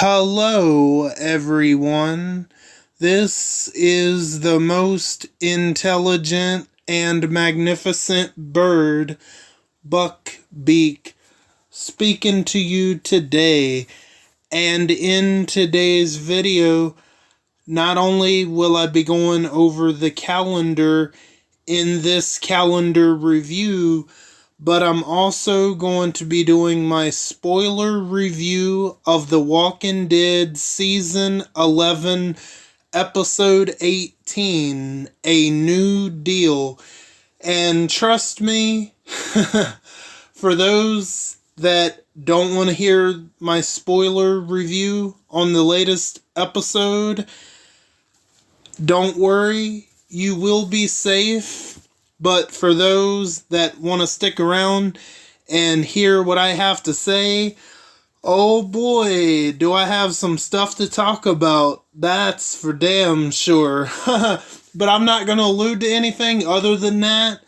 Hello, everyone. This is the most intelligent and magnificent bird, Beak, speaking to you today. And in today's video, not only will I be going over the calendar in this calendar review, but I'm also going to be doing my spoiler review of The Walking Dead Season 11, Episode 18, A New Deal. And trust me, for those that don't want to hear my spoiler review on the latest episode, don't worry, you will be safe. But for those that want to stick around and hear what I have to say, oh boy, do I have some stuff to talk about. That's for damn sure. But I'm not going to allude to anything other than that.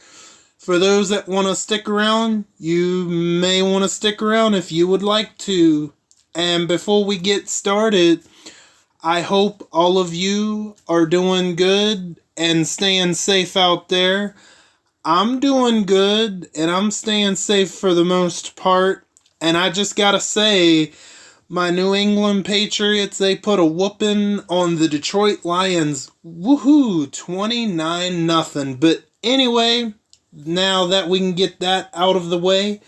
For those that want to stick around, you may want to stick around if you would like to. And before we get started, I hope all of you are doing good and staying safe out there. I'm doing good, and I'm staying safe for the most part. And I just gotta say, my New England Patriots, they put a whooping on the Detroit Lions. Woohoo, 29-0. But anyway, now that we can get that out of the way,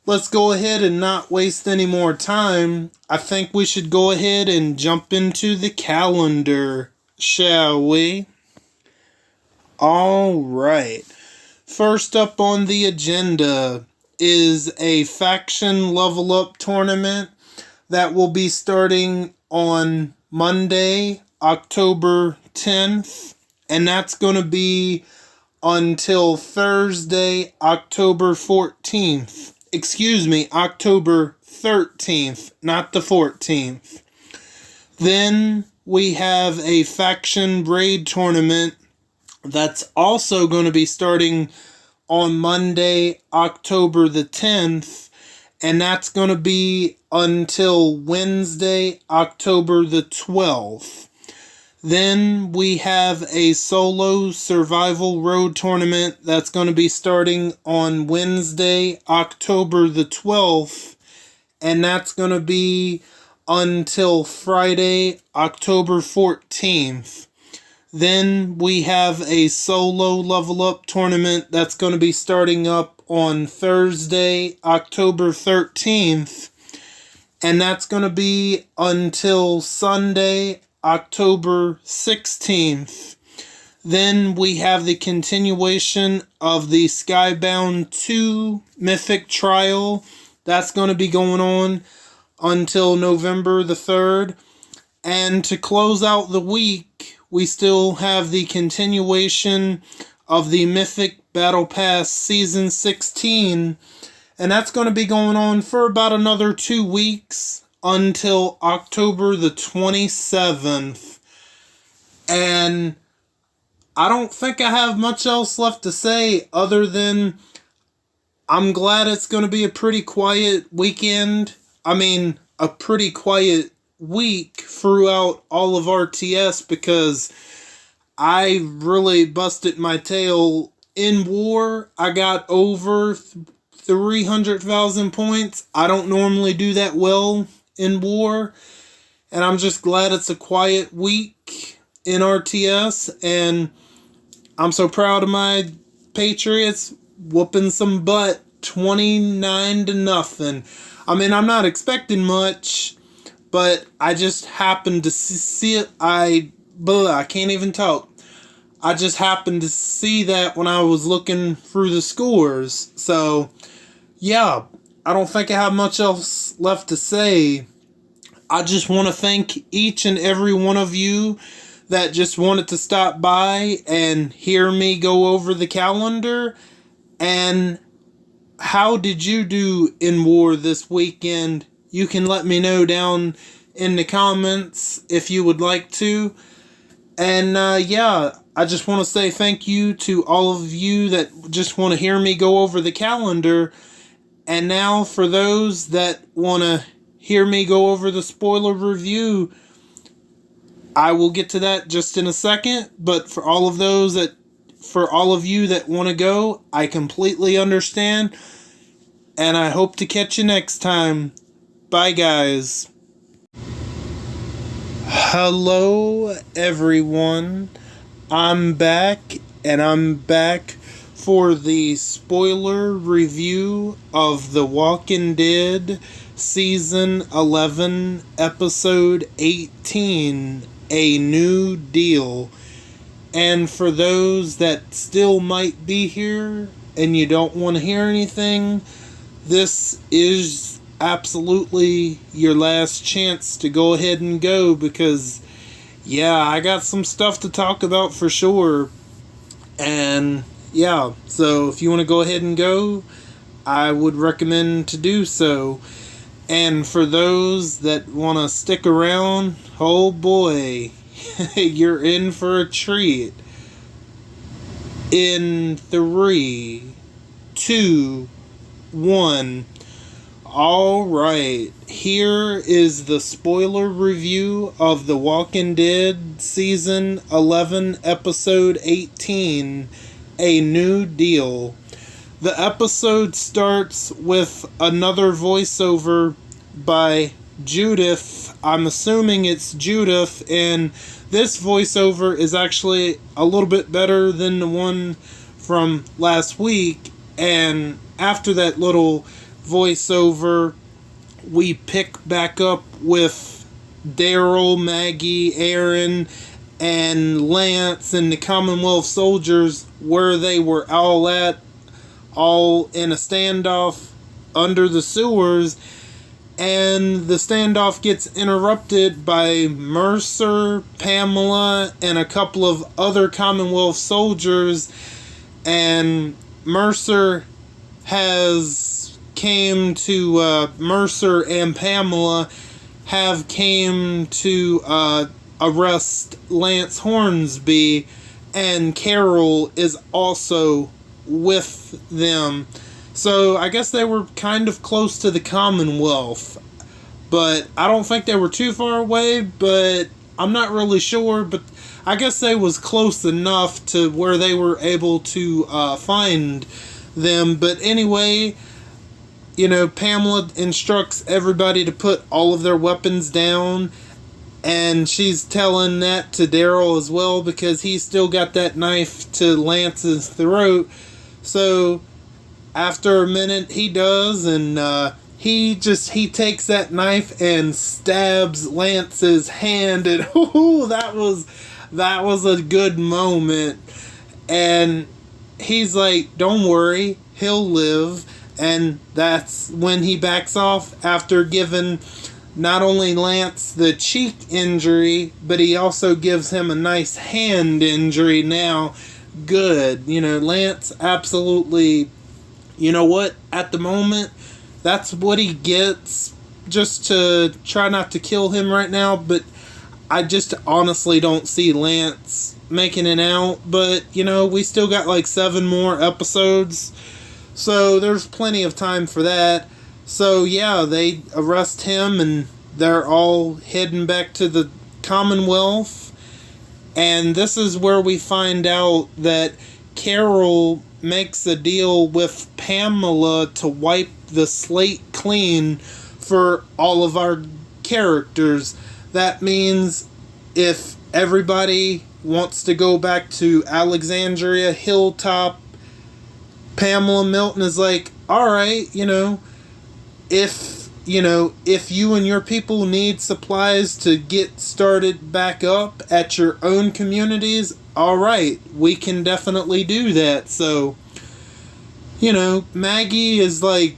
let's go ahead and not waste any more time. I think we should go ahead and jump into the calendar, shall we? All right. First up on the agenda is a faction level up tournament that will be starting on Monday, October 10th, and that's going to be until Thursday, October 14th. October 13th, not the 14th. Then we have a faction raid tournament that's also going to be starting on Monday, October the 10th, and that's going to be until Wednesday, October the 12th. Then we have a solo survival road tournament that's going to be starting on Wednesday, October the 12th, and that's going to be until Friday, October 14th. Then we have a solo level up tournament that's going to be starting up on Thursday, October 13th. And that's going to be until Sunday, October 16th. Then we have the continuation of the Skybound 2 Mythic Trial. That's going to be going on until November the 3rd. And to close out the week, we still have the continuation of the Mythic Battle Pass Season 16, and that's going to be going on for about another 2 weeks until October the 27th. And I don't think I have much else left to say other than I'm glad it's going to be a pretty quiet weekend. A pretty quiet week throughout all of RTS because I really busted my tail in war. I got over 300,000 points. I don't normally do that well in war, and I'm just glad it's a quiet week in RTS, and I'm so proud of my Patriots whooping some butt, 29-0. I'm not expecting much, but I just happened to see it. I can't even talk. I just happened to see that when I was looking through the scores. So, yeah, I don't think I have much else left to say. I just want to thank each and every one of you that just wanted to stop by and hear me go over the calendar. And how did you do in war this weekend? You can let me know down in the comments if you would like to. And I just want to say thank you to all of you that just want to hear me go over the calendar. And now for those that want to hear me go over the spoiler review, I will get to that just in a second. But for all of you that want to go, I completely understand. And I hope to catch you next time. Bye, guys. Hello, everyone. I'm back, and I'm back for the spoiler review of The Walking Dead Season 11, Episode 18, A New Deal. And for those that still might be here and you don't want to hear anything, this is absolutely your last chance to go ahead and go, because yeah, I got some stuff to talk about for sure. And yeah, so if you want to go ahead and go, I would recommend to do so. And for those that want to stick around, oh boy, you're in for a treat. In 3, 2, 1. Alright, here is the spoiler review of The Walking Dead Season 11, Episode 18, A New Deal. The episode starts with another voiceover by Judith. I'm assuming it's Judith, and this voiceover is actually a little bit better than the one from last week. And after that little voiceover, we pick back up with Daryl, Maggie, Aaron, and Lance and the Commonwealth soldiers, where they were all in a standoff under the sewers. And the standoff gets interrupted by Mercer, Pamela, and a couple of other Commonwealth soldiers. And Mercer and Pamela have came to arrest Lance Hornsby, and Carol is also with them. So I guess they were kind of close to the Commonwealth, but I don't think they were too far away, but I'm not really sure. But I guess they was close enough to where they were able to find them. But anyway, Pamela instructs everybody to put all of their weapons down, and she's telling that to Daryl as well, because he's still got that knife to Lance's throat. So after a minute, he does, and he takes that knife and stabs Lance's hand, and that was a good moment. And he's like, "Don't worry, he'll live." And that's when he backs off after giving not only Lance the cheek injury, but he also gives him a nice hand injury now. Good. Lance absolutely, at the moment, that's what he gets, just to try not to kill him right now. But I just honestly don't see Lance making it out. But, we still got like 7 more episodes, so there's plenty of time for that. So yeah, they arrest him, and they're all heading back to the Commonwealth. And this is where we find out that Carol makes a deal with Pamela to wipe the slate clean for all of our characters. That means if everybody wants to go back to Alexandria Hilltop, Pamela Milton is like, alright, if you and your people need supplies to get started back up at your own communities, alright, we can definitely do that. So, Maggie is like,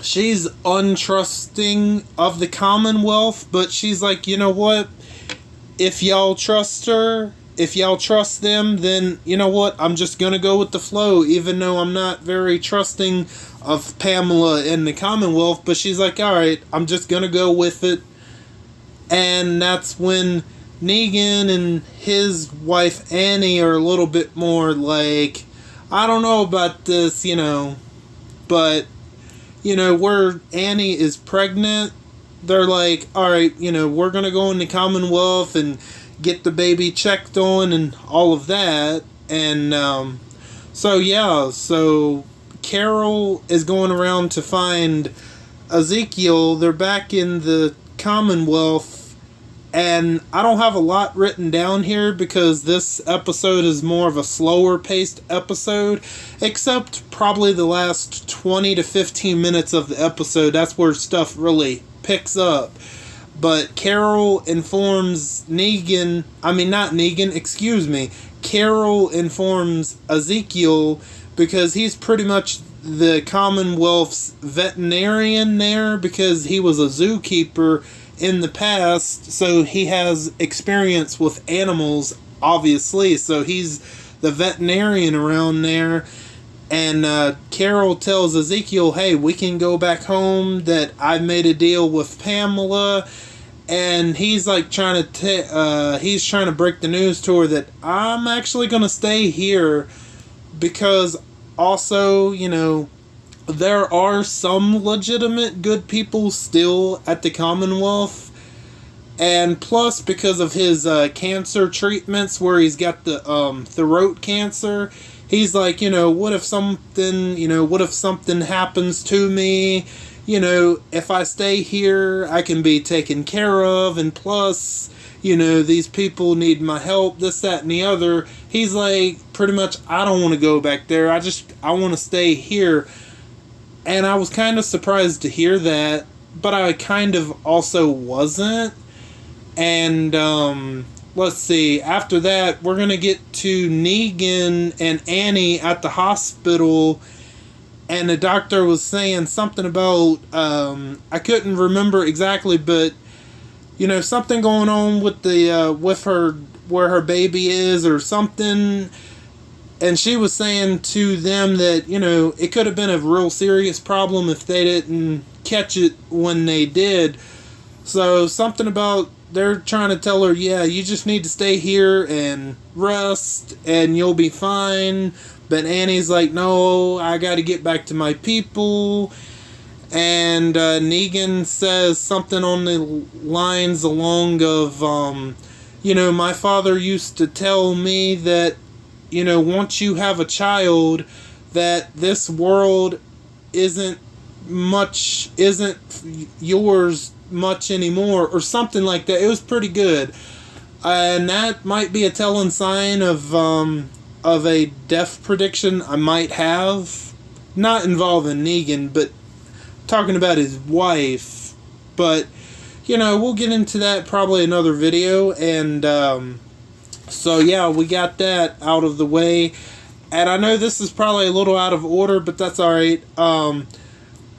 she's untrusting of the Commonwealth, but she's like, you know what? If y'all trust her, if y'all trust them, then you know what? I'm just gonna go with the flow, even though I'm not very trusting of Pamela and the Commonwealth. But she's like, alright, I'm just gonna go with it. And that's when Negan and his wife Annie are a little bit more like, I don't know about this, but where Annie is pregnant, they're like, all right, we're gonna go in the Commonwealth and get the baby checked on and all of that. And so Carol is going around to find Ezekiel. They're back in the Commonwealth, and I don't have a lot written down here because this episode is more of a slower paced episode, except probably the last 20 to 15 minutes of the episode. That's where stuff really picks up. But Carol informs Carol informs Ezekiel, because he's pretty much the Commonwealth's veterinarian there, because he was a zookeeper in the past, so he has experience with animals, obviously, so he's the veterinarian around there. And Carol tells Ezekiel, hey, we can go back home, that I made a deal with Pamela. And he's like trying to break the news to her that I'm actually going to stay here, because also, there are some legitimate good people still at the Commonwealth. And plus, because of his cancer treatments, where he's got the throat cancer, he's like, what if something happens to me? If I stay here, I can be taken care of, and plus, these people need my help, this, that, and the other. He's like, pretty much, I don't want to go back there. I want to stay here. And I was kind of surprised to hear that, but I kind of also wasn't. And, let's see, after that, we're going to get to Negan and Annie at the hospital. And the doctor was saying something about, I couldn't remember exactly, but, something going on with with her, where her baby is or something. And she was saying to them that, it could have been a real serious problem if they didn't catch it when they did. So something about, they're trying to tell her, yeah, you just need to stay here and rest and you'll be fine. But Annie's like, no, I got to get back to my people. And Negan says something on the lines along of, my father used to tell me that, once you have a child, that this world isn't yours much anymore, or something like that. It was pretty good. And that might be a telling sign of a death prediction I might have. Not involving Negan, but talking about his wife. But, we'll get into that probably another video. And, so yeah, we got that out of the way. And I know this is probably a little out of order, but that's alright.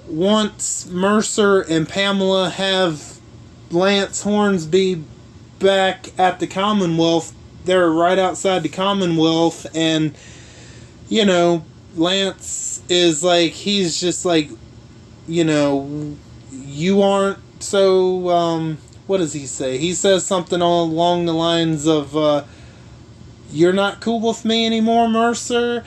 Once Mercer and Pamela have Lance Hornsby back at the Commonwealth, they're right outside the Commonwealth, and, Lance is like, he's just like, you aren't so, what does he say? He says something along the lines of, you're not cool with me anymore, Mercer?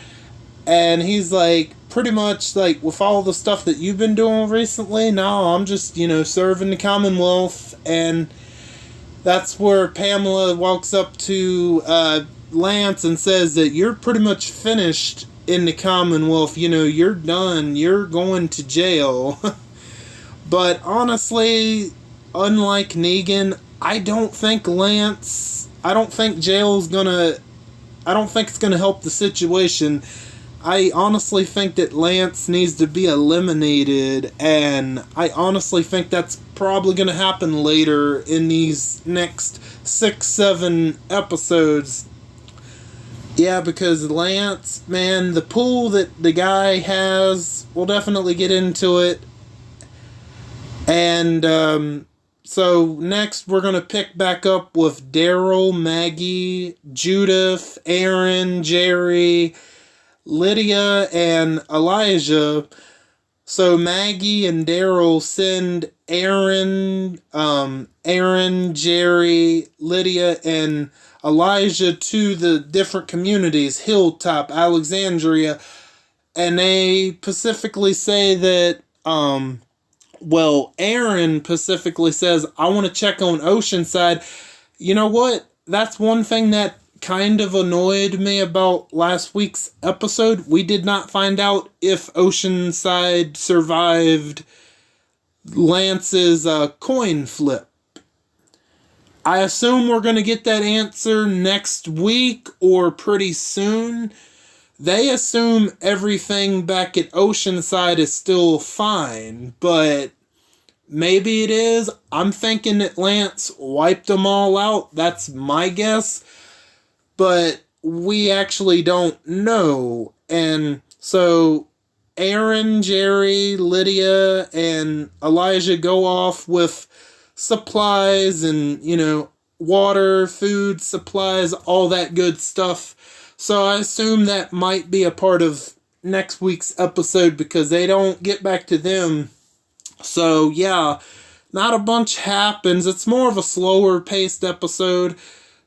And he's like, pretty much like, with all the stuff that you've been doing recently, no, I'm just, serving the Commonwealth. And that's where Pamela walks up to Lance and says that you're pretty much finished in the Commonwealth. You're done. You're going to jail. But honestly, unlike Negan, I don't think it's gonna help the situation. I honestly think that Lance needs to be eliminated, and I honestly think that's probably gonna happen later in these next 6-7 episodes. Yeah, because Lance, man, the pull that the guy has, we'll definitely get into it. And, so next we're going to pick back up with Daryl, Maggie, Judith, Aaron, Jerry, Lydia, and Elijah. So Maggie and Daryl send Aaron, Jerry, Lydia, and Elijah to the different communities, Hilltop, Alexandria, and they specifically say that Well, Aaron specifically says, I want to check on Oceanside. You know what? That's one thing that kind of annoyed me about last week's episode. We did not find out if Oceanside survived Lance's coin flip. I assume we're going to get that answer next week or pretty soon. They assume everything back at Oceanside is still fine, but maybe it is. I'm thinking that Lance wiped them all out. That's my guess. But we actually don't know. And so Aaron, Jerry, Lydia, and Elijah go off with supplies and, water, food, supplies, all that good stuff. So I assume that might be a part of next week's episode because they don't get back to them. So yeah, not a bunch happens. It's more of a slower paced episode.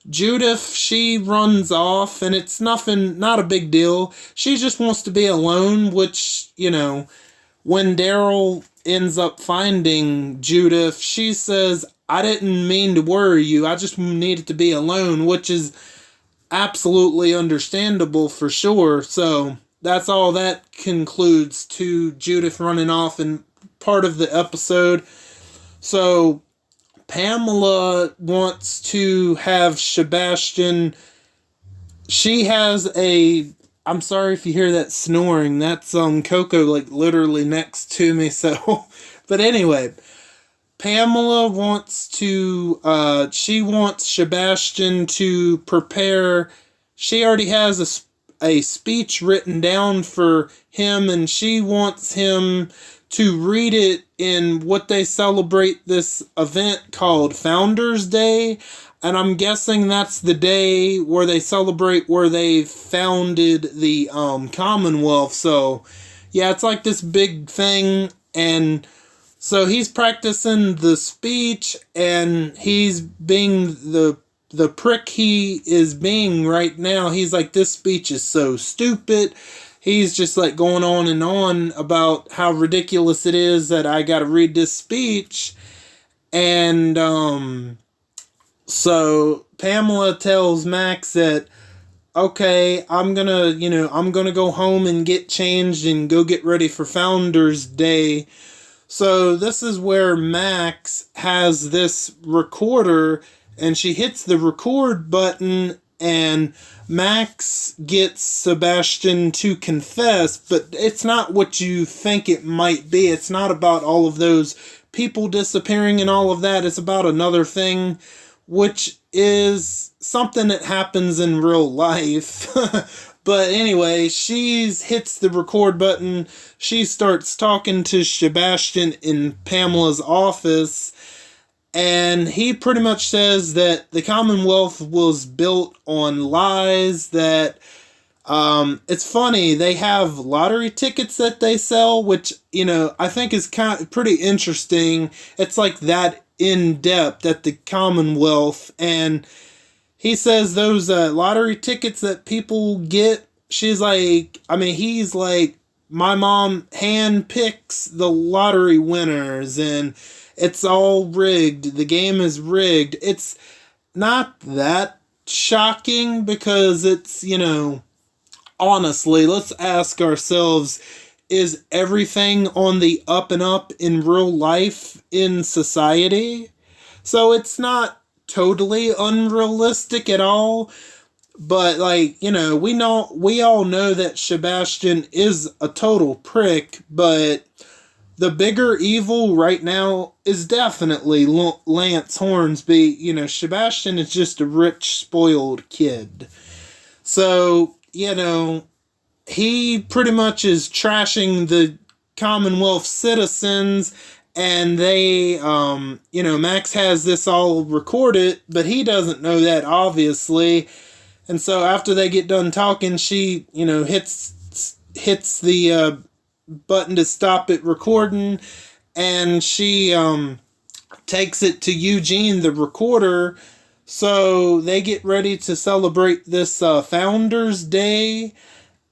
Judith, she runs off and it's not a big deal. She just wants to be alone, which, when Daryl ends up finding Judith, she says, I didn't mean to worry you. I just needed to be alone, which is absolutely understandable for sure. So that's all that concludes to Judith running off in part of the episode. So Pamela wants to have Sebastian. She has I'm sorry if you hear that snoring. That's Coco literally next to me. So, but anyway, Pamela wants to. She wants Sebastian to prepare. She already has a speech written down for him, and she wants him to read it in what they celebrate this event called Founders Day. And I'm guessing that's the day where they celebrate where they founded the Commonwealth. So, yeah, it's like this big thing. And so he's practicing the speech, and he's being the prick he is being right now. He's like, this speech is so stupid. He's just going on about how ridiculous it is that I got to read this speech. And so Pamela tells Max that, okay, I'm gonna go home and get changed and go get ready for Founders Day. So this is where Max has this recorder, and she hits the record button, and Max gets Sebastian to confess, but it's not what you think it might be. It's not about all of those people disappearing and all of that. It's about another thing, which is something that happens in real life. But anyway, she hits the record button. She starts talking to Sebastian in Pamela's office. And he pretty much says that the Commonwealth was built on lies, that it's funny, they have lottery tickets that they sell, which, I think is kind of pretty interesting. It's like that in depth at the Commonwealth. And he says those lottery tickets that people get, he's like, my mom hand picks the lottery winners and it's all rigged. The game is rigged. It's not that shocking because it's, honestly, let's ask ourselves, is everything on the up and up in real life in society? So it's not totally unrealistic at all. But we all know that Sebastian is a total prick, but the bigger evil right now is definitely Lance Hornsby. Sebastian is just a rich, spoiled kid. So, he pretty much is trashing the Commonwealth citizens, and they, Max has this all recorded, but he doesn't know that, obviously. And so after they get done talking, she, hits the button to stop it recording, and she takes it to Eugene, the recorder. So they get ready to celebrate this Founders Day,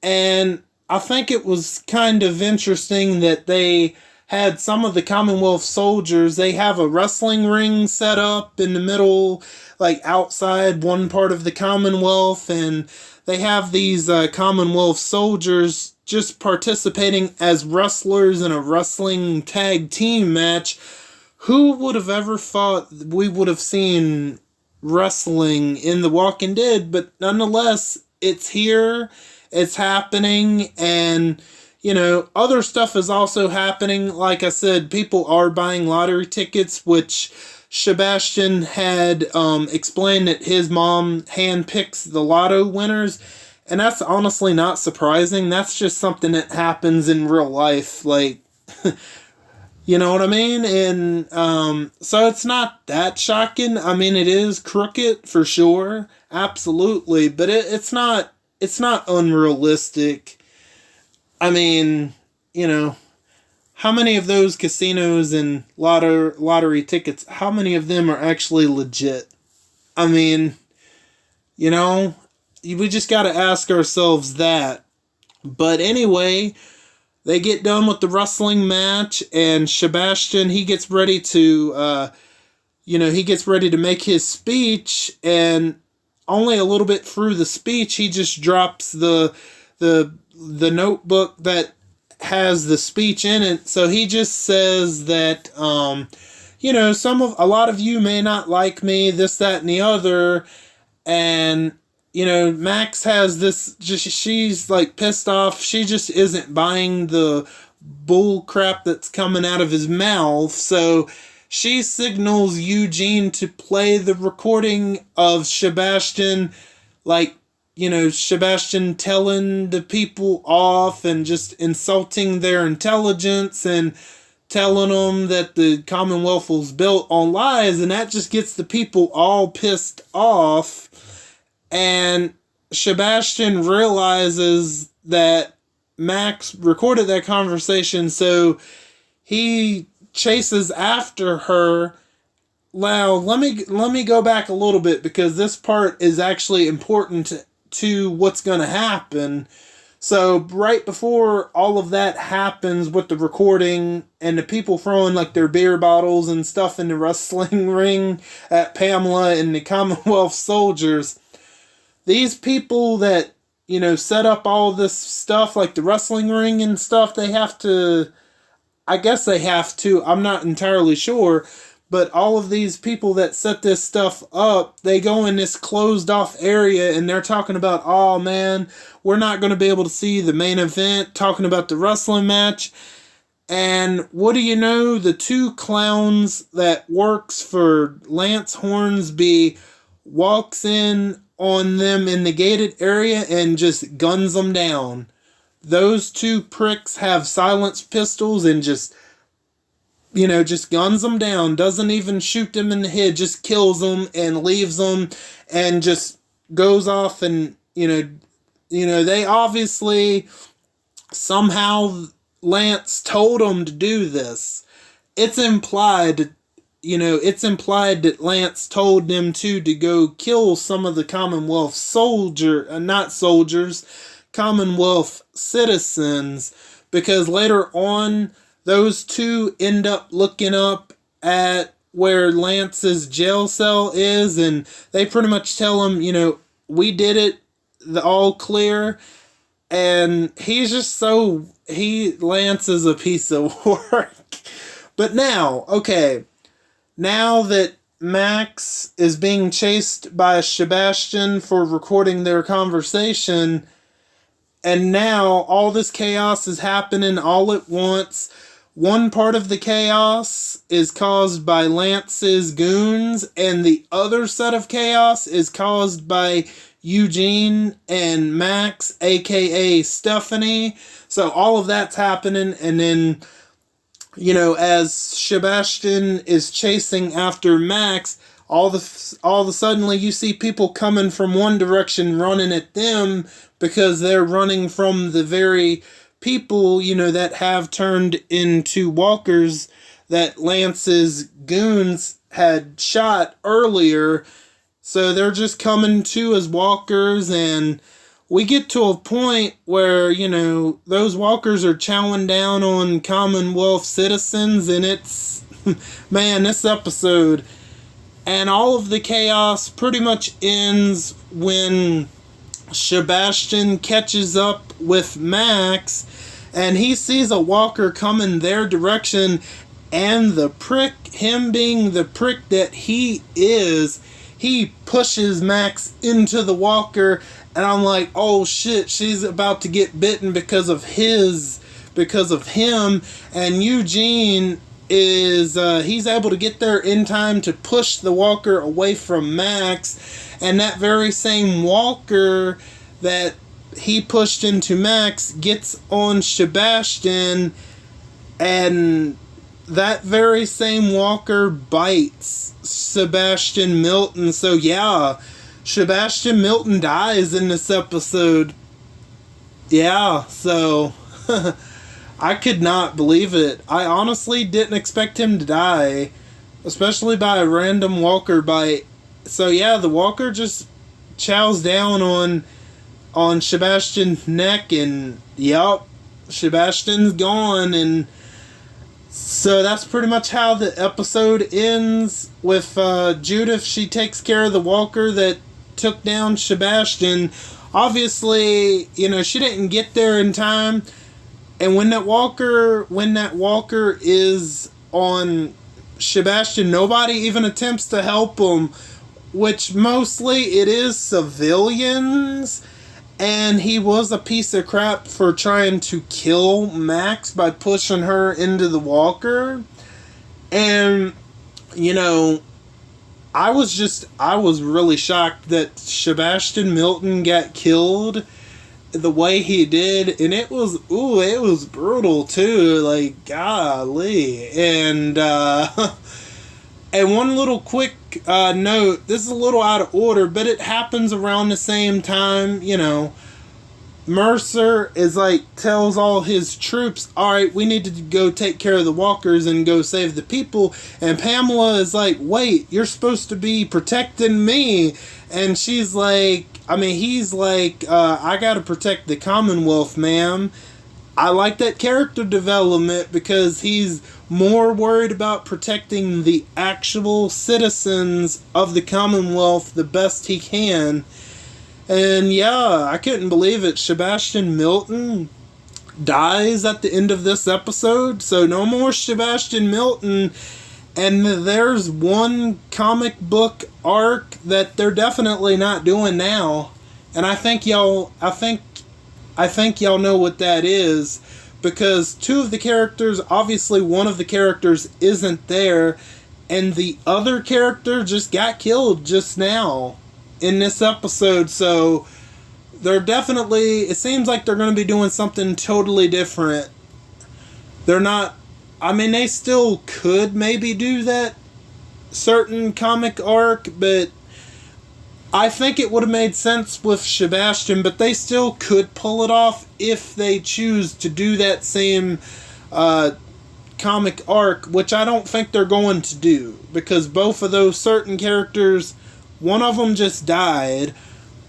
and I think it was kind of interesting that they had some of the Commonwealth soldiers, they have a wrestling ring set up in the middle, like outside one part of the Commonwealth, and they have these Commonwealth soldiers just participating as wrestlers in a wrestling tag team match. Who would have ever thought we would have seen wrestling in The Walking Dead? But nonetheless, it's here, it's happening, and other stuff is also happening. Like I said, people are buying lottery tickets, which Sebastian had explained that his mom handpicks the lotto winners. And that's honestly not surprising. That's just something that happens in real life. Like, you know what I mean? And so it's not that shocking. I mean, it is crooked for sure. Absolutely. But it's not unrealistic. I mean, how many of those casinos and lottery tickets, how many of them are actually legit? I mean, we just got to ask ourselves that. But anyway, they get done with the wrestling match, and Sebastian, he gets ready to, make his speech, and only a little bit through the speech, he just drops the notebook that has the speech in it. So he just says that, a lot of you may not like me, this, that, and the other, and Max has this, she's like pissed off. She just isn't buying the bull crap that's coming out of his mouth. So she signals Eugene to play the recording of Sebastian, like, Sebastian telling the people off and just insulting their intelligence and telling them that the Commonwealth was built on lies, and that just gets the people all pissed off. And Sebastian realizes that Max recorded that conversation, so he chases after her. Now, let me go back a little bit, because this part is actually important to what's going to happen. So right before all of that happens with the recording and the people throwing like their beer bottles and stuff in the wrestling ring at Pamela and the Commonwealth soldiers, these people that, set up all this stuff, like the wrestling ring and stuff, they have to, I'm not entirely sure, but all of these people that set this stuff up, they go in this closed off area and they're talking about, oh man, we're not going to be able to see the main event, talking about the wrestling match. And what do you know? The two clowns that works for Lance Hornsby walks in on them in the gated area and just guns them down. Those two pricks have silenced pistols and just guns them down, doesn't even shoot them in the head, just kills them and leaves them and just goes off. And, they obviously, somehow Lance told them to do this. It's implied that Lance told them to go kill some of the Commonwealth Commonwealth citizens, because later on, those two end up looking up at where Lance's jail cell is, and they pretty much tell him, we did it, the all clear. And he's just Lance is a piece of work. But now that Max is being chased by Sebastian for recording their conversation, and now all this chaos is happening all at once. One part of the chaos is caused by Lance's goons, and the other set of chaos is caused by Eugene and Max, aka Stephanie. So all of that's happening, and then, as Sebastian is chasing after Max, all of a sudden you see people coming from one direction running at them, because they're running from the very people, that have turned into walkers that Lance's goons had shot earlier. So they're just coming to as walkers, and we get to a point where, those walkers are chowing down on Commonwealth citizens, and it's, man, this episode, and all of the chaos pretty much ends when Sebastian catches up with Max, and he sees a walker coming their direction, and the prick, him being the prick that he is, he pushes Max into the walker, and I'm like, oh shit, she's about to get bitten because of him, and Eugene is, he's able to get there in time to push the walker away from Max, and that very same walker that he pushed into Max gets on Sebastian, and that very same walker bites Sebastian Milton. So yeah, Sebastian Milton dies in this episode. Yeah, so I could not believe it. I honestly didn't expect him to die, especially by a random walker bite. So yeah, the walker just chows down on Sebastian's neck, and yup, Sebastian's gone. And so that's pretty much how the episode ends with Judith. She takes care of the walker that took down Sebastian. Obviously, she didn't get there in time. And when that walker is on Sebastian, nobody even attempts to help him, which mostly it is civilians. And he was a piece of crap for trying to kill Max by pushing her into the walker. And, I was really shocked that Sebastian Milton got killed the way he did. And it was brutal too. Like, golly. And, and one little quick note, this is a little out of order, but it happens around the same time, Mercer is tells all his troops, alright, we need to go take care of the walkers and go save the people, and Pamela is like, wait, you're supposed to be protecting me, and she's like, he's like, I gotta protect the Commonwealth, ma'am. I like that character development because he's more worried about protecting the actual citizens of the Commonwealth the best he can. And yeah, I couldn't believe it. Sebastian Milton dies at the end of this episode, so no more Sebastian Milton. And there's one comic book arc that they're definitely not doing now, and I think y'all know what that is, because two of the characters, obviously one of the characters isn't there, and the other character just got killed just now in this episode. So they're definitely, it seems like they're going to be doing something totally different. They're not, they still could maybe do that certain comic arc, but I think it would have made sense with Sebastian, but they still could pull it off if they choose to do that same comic arc, which I don't think they're going to do, because both of those certain characters, one of them just died,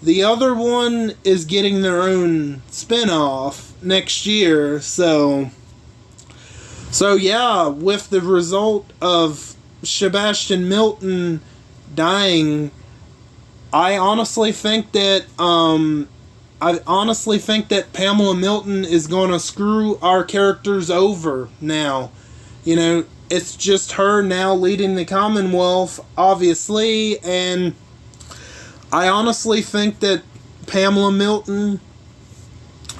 the other one is getting their own spin-off next year, so yeah, with the result of Sebastian Milton dying, I honestly think that Pamela Milton is gonna screw our characters over now. It's just her now leading the Commonwealth, obviously, and I honestly think that Pamela Milton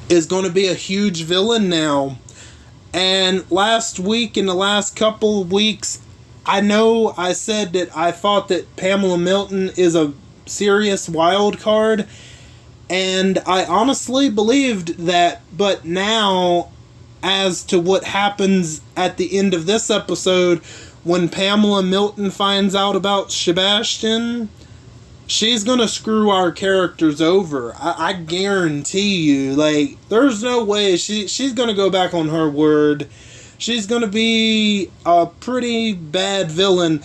is going to be a huge villain now. And last week, in the last couple of weeks, I know I said that I thought that Pamela Milton is a serious wild card, and I honestly believed that, but now, as to what happens at the end of this episode, when Pamela Milton finds out about Sebastian, she's gonna screw our characters over. I guarantee you. There's no way she's gonna go back on her word. She's gonna be a pretty bad villain.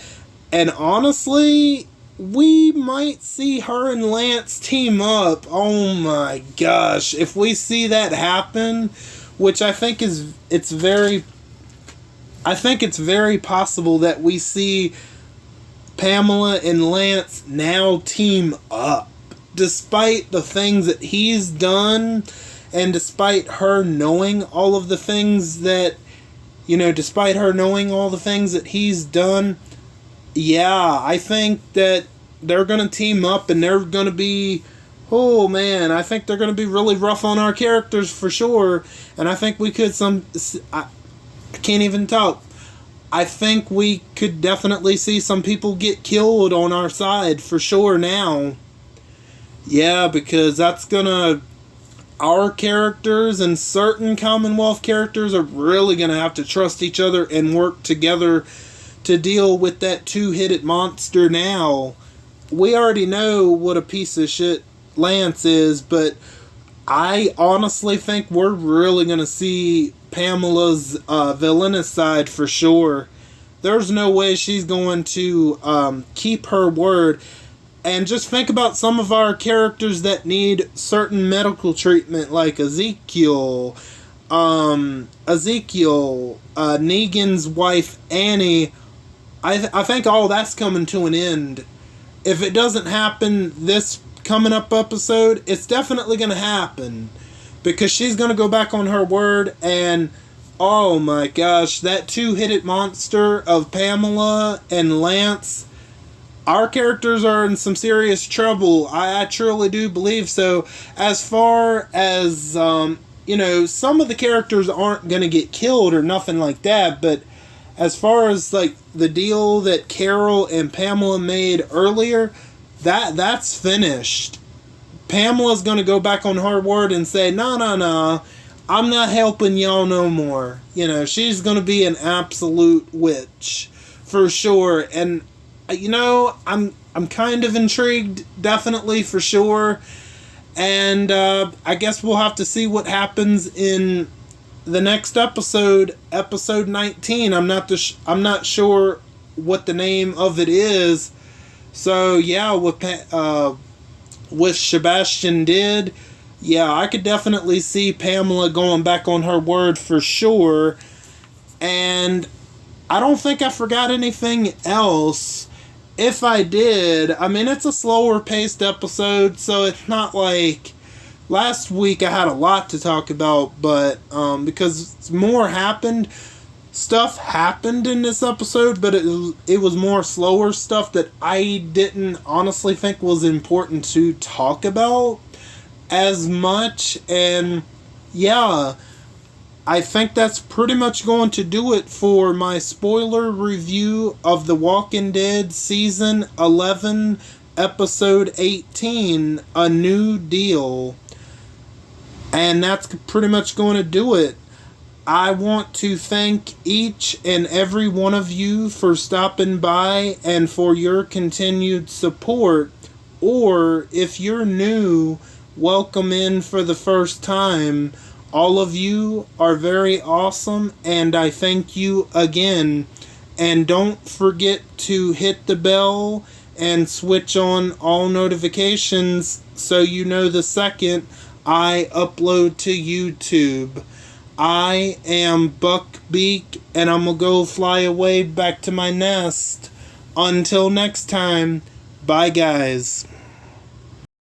And honestly, we might see her and Lance team up. Oh my gosh. If we see that happen, which I think it's very possible that we see Pamela and Lance now team up. Despite the things that he's done, and despite her knowing all of the things that, despite her knowing all the things that he's done, yeah, I think that they're going to team up and they're going to be, oh man, I think they're going to be really rough on our characters for sure. And I think we could I can't even talk. I think we could definitely see some people get killed on our side for sure now. Yeah, because that's gonna... Our characters and certain Commonwealth characters are really gonna have to trust each other and work together to deal with that two-headed monster now. We already know what a piece of shit Lance is, but I honestly think we're really gonna see Pamela's villainous side for sure. There's no way she's going to keep her word. And just think about some of our characters that need certain medical treatment, like Ezekiel, Negan's wife Annie. I think all that's coming to an end. If it doesn't happen this coming up episode, it's definitely going to happen. Because she's going to go back on her word, and oh my gosh, that two-headed monster of Pamela and Lance, our characters are in some serious trouble. I truly do believe so. As far as, some of the characters aren't going to get killed or nothing like that, but as far as, like, the deal that Carol and Pamela made earlier, that's finished. Pamela's going to go back on her word and say, no, I'm not helping y'all no more. She's going to be an absolute witch, for sure. And, I'm kind of intrigued, definitely, for sure. And I guess we'll have to see what happens in the next episode, episode 19. I'm not sure what the name of it is. So yeah, with Sebastian did, yeah, I could definitely see Pamela going back on her word for sure. And I don't think I forgot anything else. If I did, it's a slower paced episode, so it's not like last week I had a lot to talk about, but because more happened, stuff happened in this episode, but it was more slower stuff that I didn't honestly think was important to talk about as much. And yeah, I think that's pretty much going to do it for my spoiler review of The Walking Dead Season 11, Episode 18, A New Deal. And that's pretty much going to do it. I want to thank each and every one of you for stopping by and for your continued support. Or, if you're new, welcome in for the first time. All of you are very awesome, and I thank you again. And don't forget to hit the bell and switch on all notifications so you know the second I upload to YouTube. I am Buck Beak, and I'm gonna go fly away back to my nest. Until next time, bye guys.